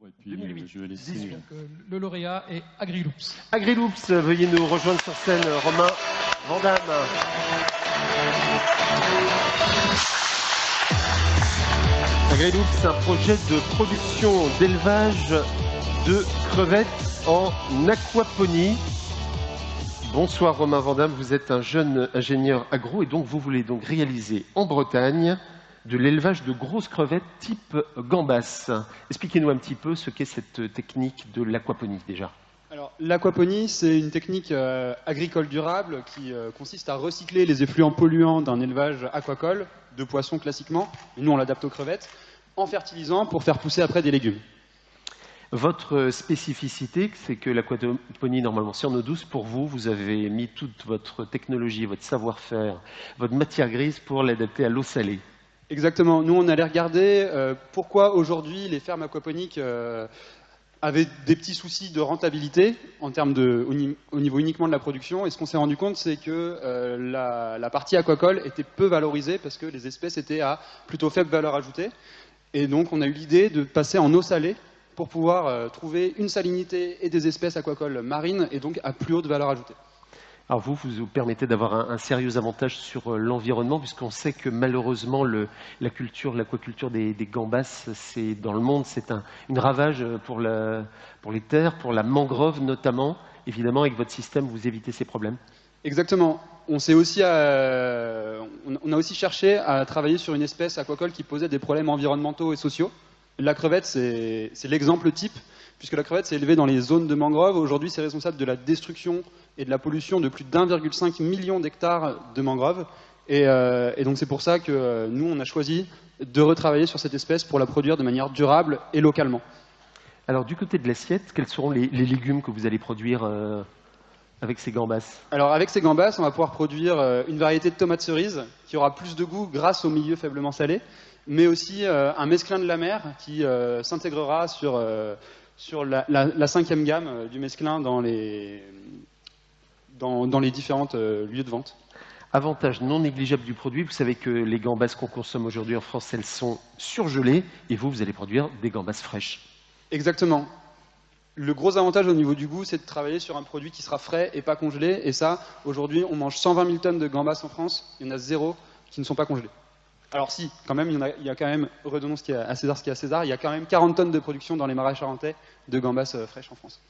Et puis 2008. je vais laisser... Donc, le lauréat est Agriloops. Agriloops, veuillez nous rejoindre sur scène, Romain Vandamme. Agriloops, c'est un projet de production d'élevage de crevettes en aquaponie. Bonsoir Romain Vandamme, vous êtes un jeune ingénieur agro et donc vous voulez donc réaliser en Bretagne de l'élevage de grosses crevettes type gambas. Expliquez-nous un petit peu ce qu'est cette technique de l'aquaponie déjà. Alors, l'aquaponie, c'est une technique agricole durable qui consiste à recycler les effluents polluants d'un élevage aquacole, de poissons classiquement, et nous on l'adapte aux crevettes, en fertilisant pour faire pousser après des légumes. Votre spécificité, c'est que l'aquaponie, normalement, c'est en eau douce. Pour vous, vous avez mis toute votre technologie, votre savoir-faire, votre matière grise pour l'adapter à l'eau salée. Exactement. Nous, on allait regarder pourquoi aujourd'hui les fermes aquaponiques avaient des petits soucis de rentabilité en termes au niveau uniquement de la production. Et ce qu'on s'est rendu compte, c'est que la partie aquacole était peu valorisée parce que les espèces étaient à plutôt faible valeur ajoutée. Et donc, on a eu l'idée de passer en eau salée pour pouvoir trouver une salinité et des espèces aquacoles marines et donc à plus haute valeur ajoutée. Alors vous permettez d'avoir un sérieux avantage sur l'environnement, puisqu'on sait que malheureusement l'aquaculture des gambas, dans le monde, c'est une ravage pour les terres, pour la mangrove notamment. Évidemment, avec votre système, vous évitez ces problèmes. Exactement. On a aussi cherché à travailler sur une espèce aquacole qui posait des problèmes environnementaux et sociaux. La crevette, c'est l'exemple type, puisque la crevette s'est élevée dans les zones de mangrove. Aujourd'hui, c'est responsable de la destruction et de la pollution de plus d'1,5 million d'hectares de mangroves. Et donc c'est pour ça que nous, on a choisi de retravailler sur cette espèce pour la produire de manière durable et localement. Alors du côté de l'assiette, quels seront les légumes que vous allez produire avec ces gambas? Alors avec ces gambas, on va pouvoir produire une variété de tomates cerises qui aura plus de goût grâce au milieu faiblement salé, mais aussi un mesclin de la mer qui s'intégrera sur la cinquième gamme du mesclin dans les différents lieux de vente. Avantage non négligeable du produit, vous savez que les gambas qu'on consomme aujourd'hui en France, elles sont surgelées, et vous allez produire des gambas fraîches. Exactement. Le gros avantage au niveau du goût, c'est de travailler sur un produit qui sera frais et pas congelé, et ça, aujourd'hui, on mange 120 000 tonnes de gambas en France, il y en a 0 qui ne sont pas congelés. Alors si, quand même, il y a quand même, redonnons à César ce qui est à César, il y a quand même 40 tonnes de production dans les marais charentais de gambas fraîches en France.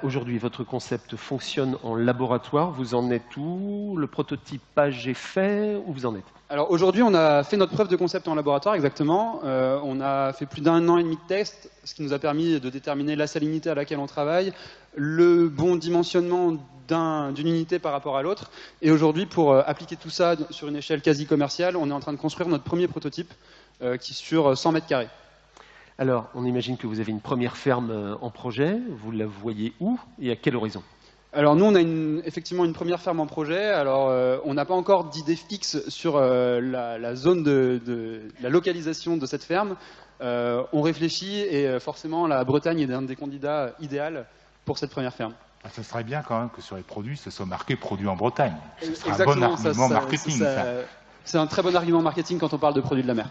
Aujourd'hui, votre concept fonctionne en laboratoire. Vous en êtes où? Le prototypage est fait? Où vous en êtes? Alors aujourd'hui, on a fait notre preuve de concept en laboratoire, exactement. On a fait plus d'1 an et demi de tests, ce qui nous a permis de déterminer la salinité à laquelle on travaille, le bon dimensionnement d'une unité par rapport à l'autre. Et aujourd'hui, pour appliquer tout ça sur une échelle quasi commerciale, on est en train de construire notre premier prototype qui sur 100 mètres carrés. Alors, on imagine que vous avez une première ferme en projet. Vous la voyez où et à quel horizon? Alors nous, on a effectivement une première ferme en projet. Alors, on n'a pas encore d'idée fixe sur la zone la localisation de cette ferme. On réfléchit et forcément, la Bretagne est un des candidats idéaux pour cette première ferme. Ce serait bien quand même que sur les produits, ce soit marqué « produit en Bretagne ». Ce serait Exactement, un bon argument marketing. C'est un très bon argument marketing quand on parle de produits de la mer.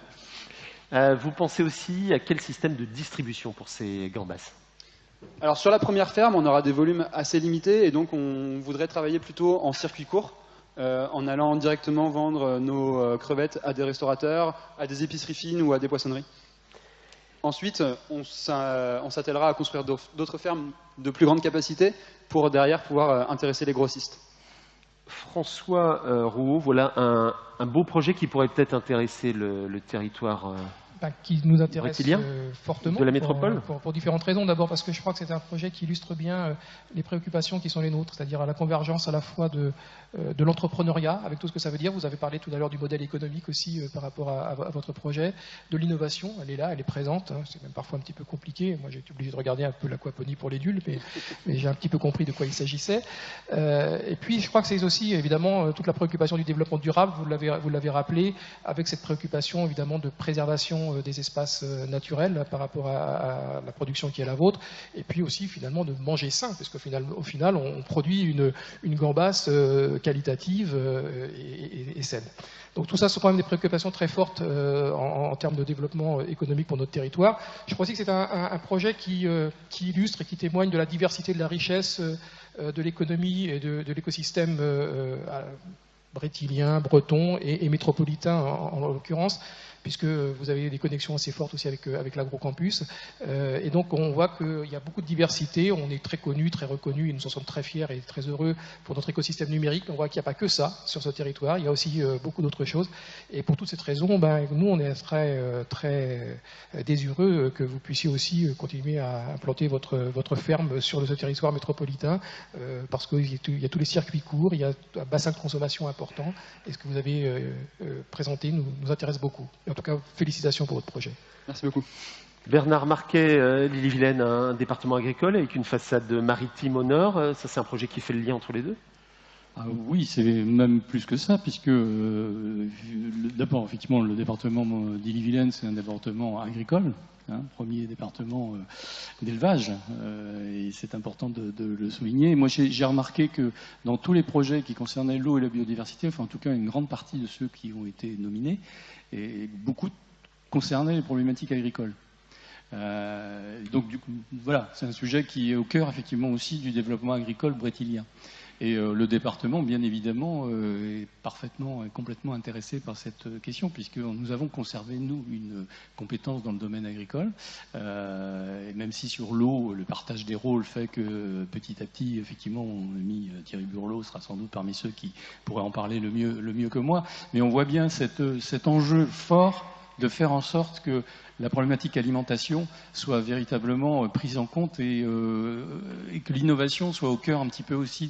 Vous pensez aussi à quel système de distribution pour ces gambas? Alors sur la première ferme, on aura des volumes assez limités et donc on voudrait travailler plutôt en circuit court, en allant directement vendre nos crevettes à des restaurateurs, à des épiceries fines ou à des poissonneries. Ensuite, on s'attellera à construire d'autres fermes de plus grande capacité pour derrière pouvoir intéresser les grossistes. François Rouault, voilà un beau projet qui pourrait peut-être intéresser le territoire qui nous intéresse fortement de la métropole pour différentes raisons. D'abord parce que je crois que c'est un projet qui illustre bien les préoccupations qui sont les nôtres, c'est-à-dire à la convergence à la fois de l'entrepreneuriat, avec tout ce que ça veut dire. Vous avez parlé tout à l'heure du modèle économique aussi par rapport à votre projet, de l'innovation, elle est là, elle est présente, hein. C'est même parfois un petit peu compliqué. Moi j'ai été obligé de regarder un peu l'aquaponie pour les dulles, mais j'ai un petit peu compris de quoi il s'agissait. Et puis je crois que c'est aussi évidemment toute la préoccupation du développement durable, vous l'avez rappelé, avec cette préoccupation évidemment de préservation préservation des espaces naturels par rapport à la production qui est la vôtre, et puis aussi finalement de manger sain, parce qu'au final on produit une gambasse qualitative et saine. Donc tout ça, ce sont quand même des préoccupations très fortes en termes de développement économique pour notre territoire. Je crois aussi que c'est un projet qui illustre et qui témoigne de la diversité, de la richesse de l'économie et de l'écosystème brétilien, breton et métropolitain en l'occurrence, puisque vous avez des connexions assez fortes aussi avec l'Agrocampus. Et donc on voit qu'il y a beaucoup de diversité, on est très connus, très reconnus, et nous en sommes très fiers et très heureux pour notre écosystème numérique. On voit qu'il n'y a pas que ça sur ce territoire, il y a aussi beaucoup d'autres choses. Et pour toutes ces raisons, nous on est très désireux que vous puissiez aussi continuer à implanter votre ferme sur ce territoire métropolitain, parce qu'il y a tous les circuits courts, il y a un bassin de consommation important, et ce que vous avez présenté nous intéresse beaucoup. En tout cas, félicitations pour votre projet. Merci beaucoup. Bernard Marquet, l'Ille-et-Vilaine, un département agricole avec une façade maritime au nord. Ça, c'est un projet qui fait le lien entre les deux? Oui, c'est même plus que ça, puisque d'abord, effectivement, le département d'Ille-et-Vilaine, c'est un département agricole, premier département d'élevage, et c'est important de le souligner. Et moi, j'ai remarqué que dans tous les projets qui concernaient l'eau et la biodiversité, enfin en tout cas une grande partie de ceux qui ont été nominés, et beaucoup concernaient les problématiques agricoles. Donc du coup, voilà, c'est un sujet qui est au cœur effectivement aussi du développement agricole brétilien. Et le département, bien évidemment, est complètement intéressé par cette question, puisque nous avons conservé, nous, une compétence dans le domaine agricole. Et même si sur l'eau, le partage des rôles fait que petit à petit, effectivement, on a mis Thierry Burlot sera sans doute parmi ceux qui pourraient en parler le mieux que moi. Mais on voit bien cet enjeu fort de faire en sorte que la problématique alimentation soit véritablement prise en compte et que l'innovation soit au cœur un petit peu aussi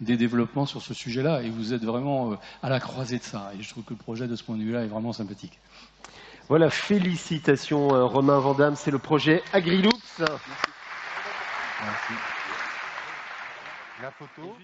des développements sur ce sujet-là. Et vous êtes vraiment à la croisée de ça. Et je trouve que le projet de ce point de vue-là est vraiment sympathique. Voilà, félicitations Romain Vandamme, c'est le projet AgriLoops. Merci. La photo.